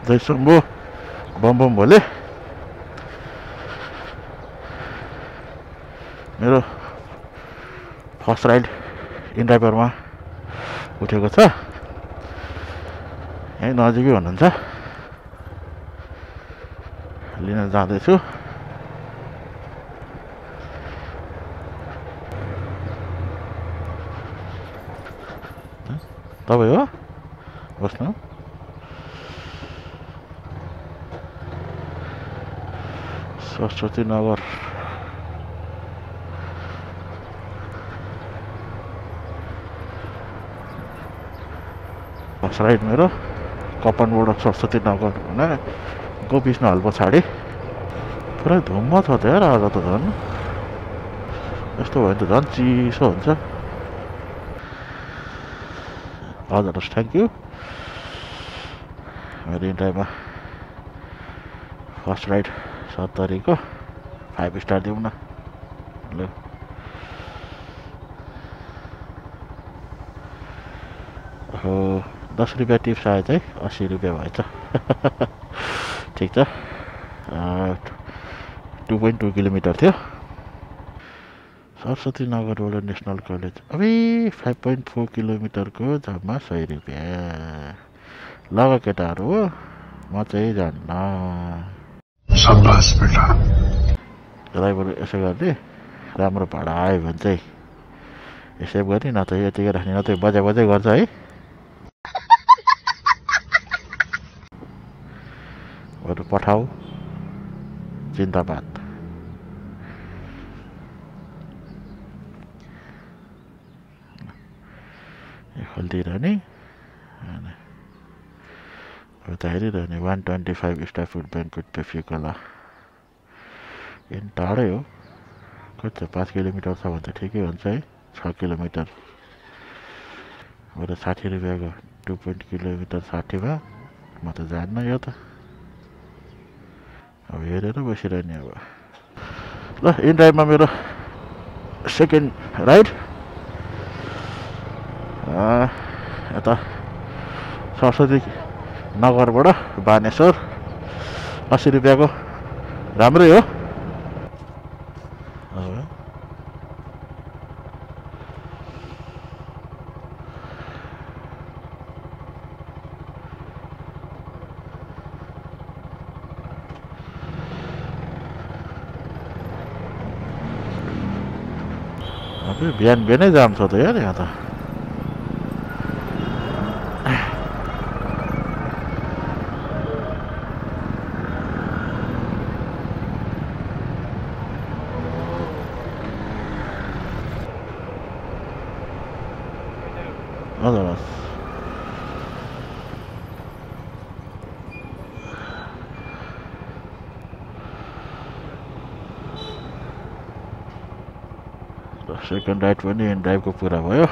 जय Shambhu bomb bomb Bhole मेरो first ride in ड्राइभरमा उठेको छ यही नजिकै हुनुहुन्छ लिन जाँदैछु तपाईँ हो बस्नु सरस्वती नगर फर्स्ट राइड मेरो कपनबाट सरस्वती नगर भने गोपिष्ण हल पछाडि पुरै धुम्म छ त यार आज त झन् यस्तो भयो भने त झन् चिसो हुन्छ हजुर थ्याङ्क यू मेरो इन्टाइममा फर्स्ट राइड 70 को 5 स्टार दिउँ न ल हो 10 रुपैयाँ टिप्स आयो चाहिँ 80 रुपैयाँ भएछ ठिक छ 2.2 किलोमिटर थियो सरस्वती नगरबाट नेसनल कलेज अबे 5.4 किलोमिटरको जम्मा 100 रुपैयाँ लग केटाहरू हो म चाहिँ जान्न शाबास बेटा ड्राइभर यसो गर्ने राम्रो भाडा आयो भने चाहिँ यसो गर्ने न त यतिकै राख्ने न त बजा बजै गर्छ है बरु पठाऊ जिन्दाबाद खोलिदिइरहने अब त हेरिरहने 125 स्टार फुड ब्याङ्कवेट पेफी खोला इन टाढै हो कति 5 किलोमिटर छ भने त ठिकै हुन्छ है 6 किलोमिटर बरु 60 रुपैयाँको 2 किलोमिटर 60 मा म त जान्न यो त अब हेरेर बसिरहने अब ल इन ड्राइभमा मेरो सेकेन्ड राइड यता सरस्वती नगरबाट बानेश्वर 80 रुपैयाँको राम्रै हो बिहान बिहानै जाम छ त यार यहाँ त हजुर सेकेन्ड राइड पनि इन ड्राइभको पुरा भयो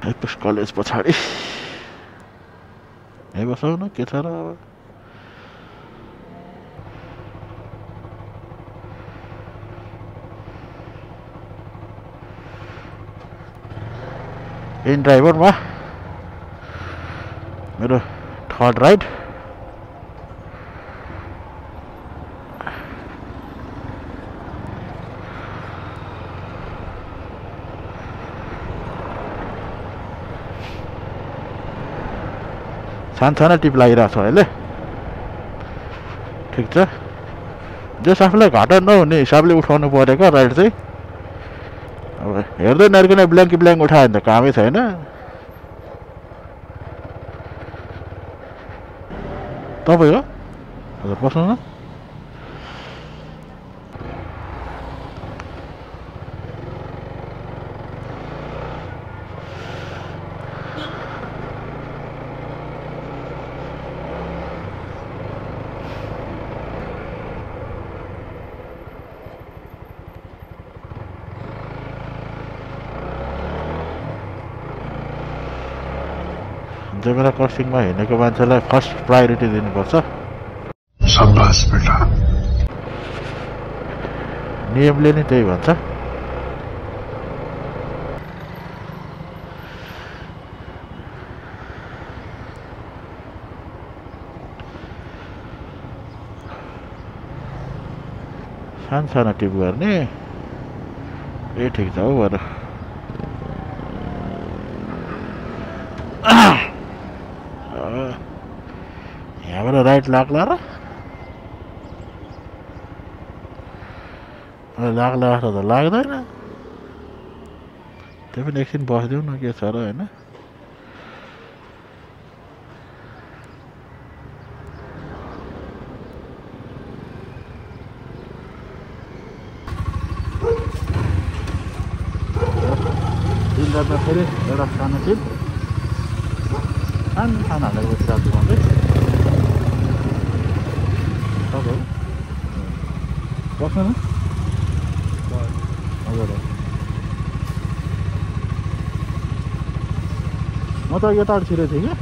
एपिस कलेज पछाडि यही बसौँ न के छ र अब इन ड्राइभरमा मेरो थर्ड राइड सानो टिप लागिरहेको छ अहिले ठिक छ जस आफूलाई घाटा नहुने हिसाबले उठाउनु परेको राइड चाहिँ अब हेर्दै नर्किने ब्ल्याङ्क उठायो भने त कामै छैन तपाईँ हो हजुर बस्नु न जेब्रा क्रसिङमा हिँडेको मान्छेलाई फर्स्ट प्रायोरिटी दिनुपर्छ शाबास बेटा नियमले नै त्यही भन्छ सानो सानो टिप गर्ने ए ठिक छ हौ बरु यहाँबाट राइट लाग्ला र लाग्ला जस्तो त लाग्दैन त्यो पनि एकछिन बसिदिउँ न के छ र होइन फेरि एउटा सानो टिप सानो सानो हालेको बसिरहेको भन्दै तपाईँ बस्नु न हजुर म त यता छिरेको थिएँ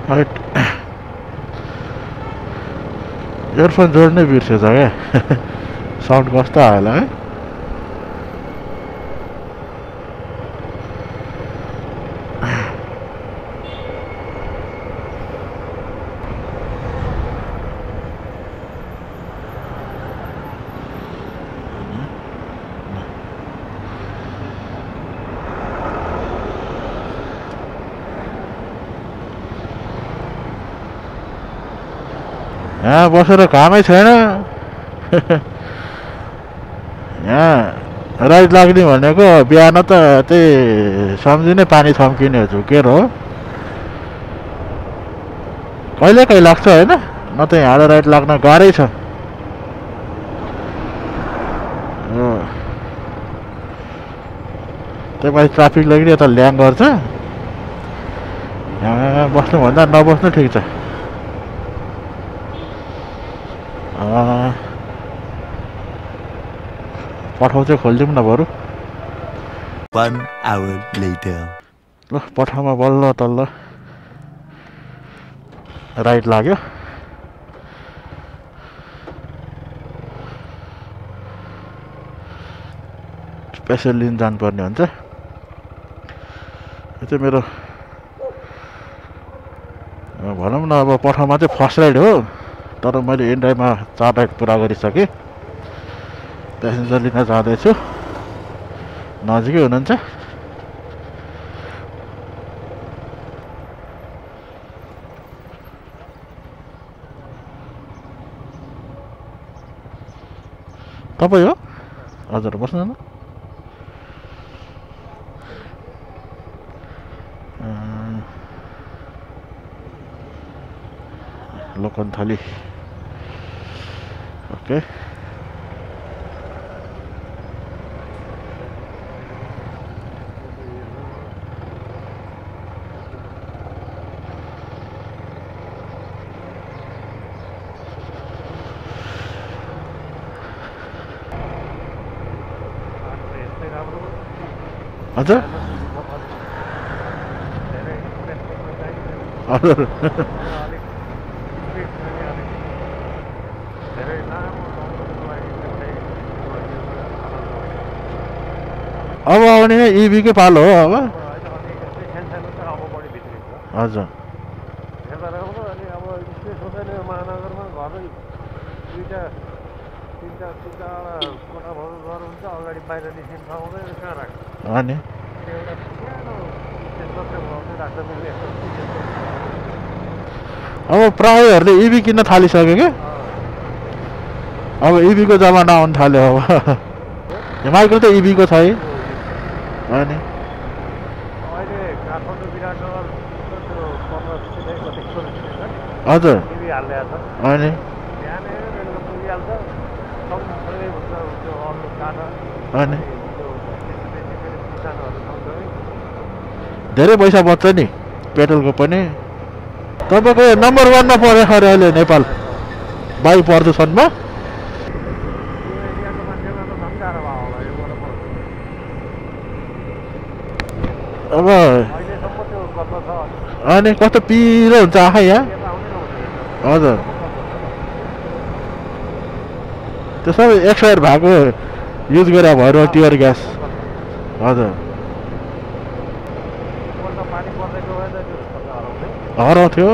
कि इयरफोन जोड्नै बिर्सेछ क्या साउन्ड कस्तो आयो होला है यहाँ बसेर कामै छैन यहाँ राइड लाग्ने भनेको बिहान त त्यही सम्झिनै पानी थम्किने झुकेर हो कहिले कहिले लाग्छ होइन न त यहाँ राइड लाग्न गाह्रै छ त्यही माथि ट्राफिक लाग्ने यता ल्याङ गर्छ यहाँ बस्नुभन्दा नबस्नु ठिक छ पठाउ चाहिँ खोलिदिउँ न बरु 1 hour later ल पठाउमा बल्ल तल्ल राइट लाग्यो स्पेसल लिन जानुपर्ने हुन्छ यो चाहिँ मेरो भनौँ न अब पठाउमा चाहिँ फर्स्ट राइड हो तर मैले एन्ड टाइममा 4 राइड पुरा गरिसकेँ प्यासेन्जर लिन जाँदैछु नजिकै हुनुहुन्छ तपाईँ हो हजुर बस्नु न लोकन थाली ओके हजुर हजुर अब आउने इभीकै पालो हो अब हजुर अनि अब प्रायःहरूले इभी किन्न थालिसक्यो क्या अब इभीको जमाना आउनु थाल्यो अब हिमालको त इभीको छ है अनि हजुर अनि अनि धेरै पैसा बच्छ नि पेट्रोलको पनि तपाईँको नम्बर 1 मा परेको अरे अहिले नेपाल वायु प्रदूषणमा अब अनि कस्तो पिरो हुन्छ आँखा यहाँ हजुर त्यो सबै एक्सपायर भएको युज गरे भएर टियर ग्यास हजुर हराउँथ्यो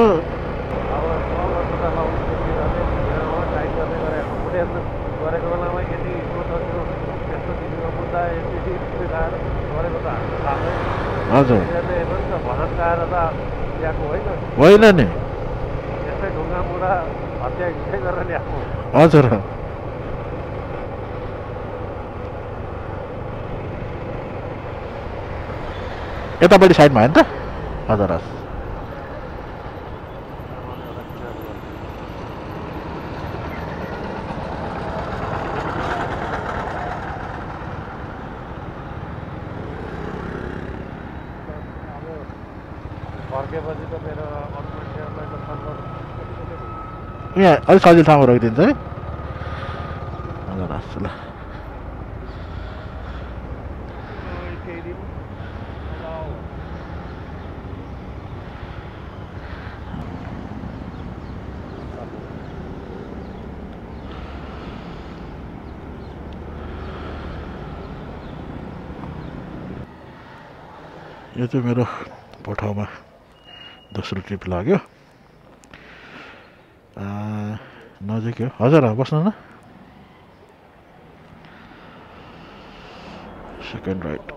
यस्तो गरेको बेलामा यति सोच्यो त्यस्तो किसिमको मुद्दा यति सुधार गरेको त हाम्रो थाहा हजुर हेर्नु त भजनकार त ल्याएको होइन होइन नि यस्तै ढुङ्गा मुढा हत्या हिंसै गरेर ल्याएको हजुर यतापट्टि साइडमा होइन त हजुर हस् फर्केपछि त मेरो अरू मान्छेहरूलाई त सम्पर्क यहाँ अलिक सजिलो ठाउँमा रोकिदिन्छ है हजुर हस् ल केही दिन यो चाहिँ मेरो ठाउँमा दोस्रो ट्रिप लाग्यो नजिक हो हजुर बस्नु न सेकेन्ड राइट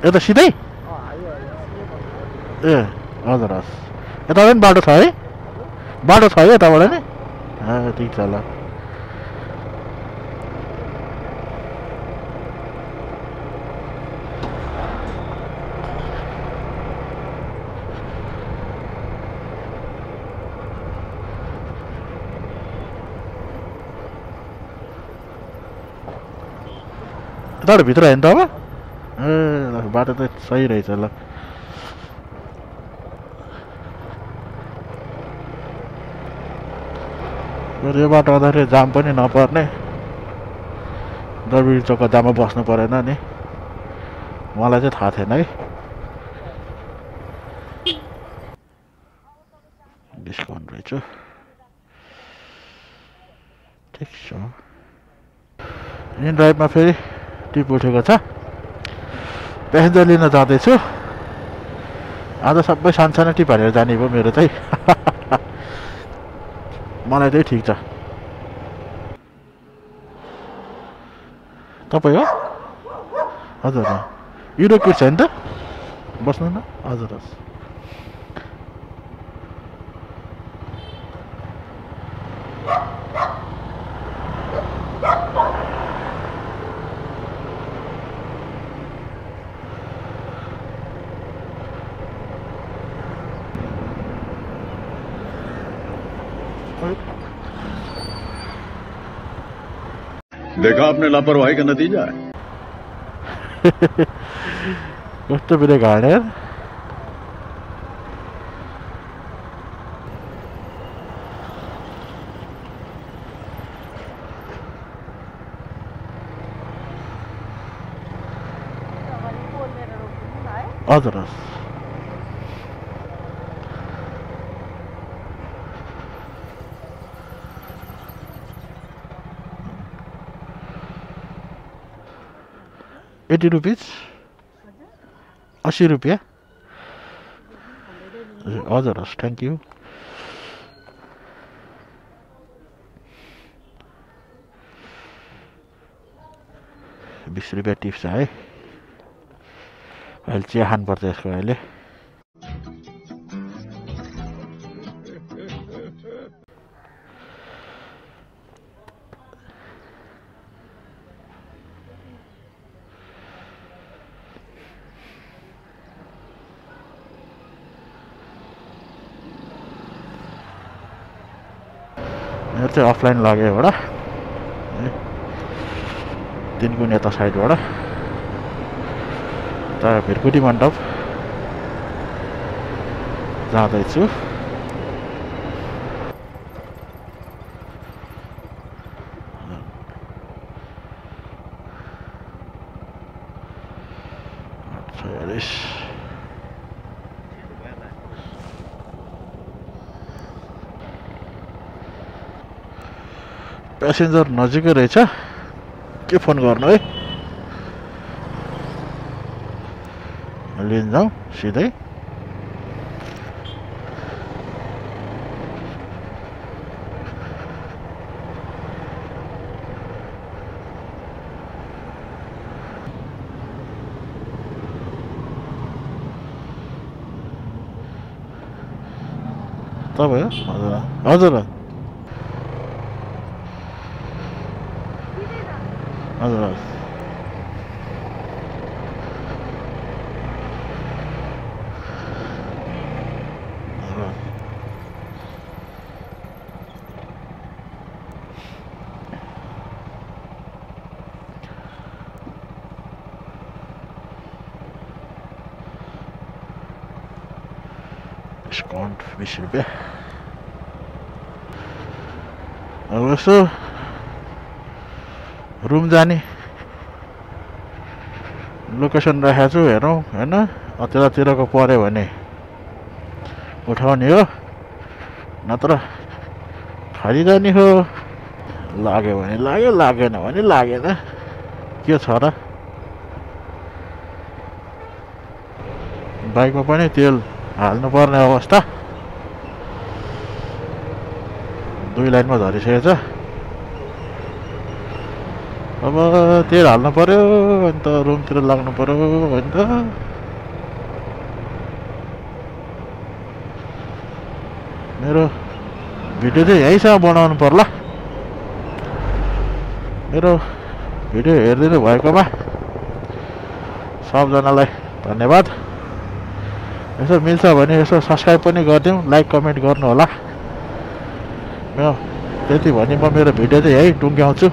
यता सिधै ए हजुर हस् यता पनि बाटो छ है बाटो छ है यताबाट नि ठिक छ ल यताबाट भित्र होइन त अब बाटो त सही रहेछ ल यो बाटो आउँदाखेरि जाम पनि नपर्ने दरबिर चौकको जाममा बस्नु परेन नि मलाई चाहिँ थाहा थिएन है डिस्काउन्ट रहेछ ठिक छ इन ड्राइभमा फेरि टिप उठेको छ प्यासेन्जर लिन जाँदैछु आज सबै सानसानो टिप हालेर जाने भयो मेरो चाहिँ मलाई चाहिँ ठिक छ तपाईँ हो हजुर युरो किट छ नि त बस्नु न हजुर हस् देखा आपने लापरवाही का नतीजा है कस्तो ब्रेक हानेर हजुर हस् 80 रुपीज 80 रुपियाँ हजुर हस् थ्याङ्क यू ₹20 टिप्स है अहिले चिया खानुपर्छ यसको अहिले मेरो चाहिँ अफलाइन लाग्यो एउटा दिनको नेता साइडबाट तर भिरकुटी मण्डप जाँदैछु 46 प्यासेन्जर नजिकै रहेछ के फोन गर्नु है लिन जाउँ सिधै तपाईँ हजुर हजुर हजुर डिस्काउन्ट 20 रुपियाँ अब यसो रुम जाने लोकेसन राखेको छु हेरौँ होइन अतिरतिरको पऱ्यो भने उठाउने हो नत्र खाली जाने हो लाग्यो भने लाग्यो लागेन भने लागेन के छ र बाइकमा पनि तेल हाल्नुपर्ने अवस्था 2 लाइनमा झरिसकेछ अब तेल हाल्नु पर्यो अन्त रुमतिर लाग्नु पर्यो अन्त मेरो भिडियो चाहिँ यहीँसम्म बनाउनु पर्ला मेरो भिडियो हेरिदिनु भएकोमा सबजनालाई धन्यवाद यसो मिल्छ भने यसो सब्सक्राइब पनि गरिदिउँ लाइक कमेन्ट गर्नु होला त्यति भने म मेरो भिडियो चाहिँ यही टुङ्ग्याउँछु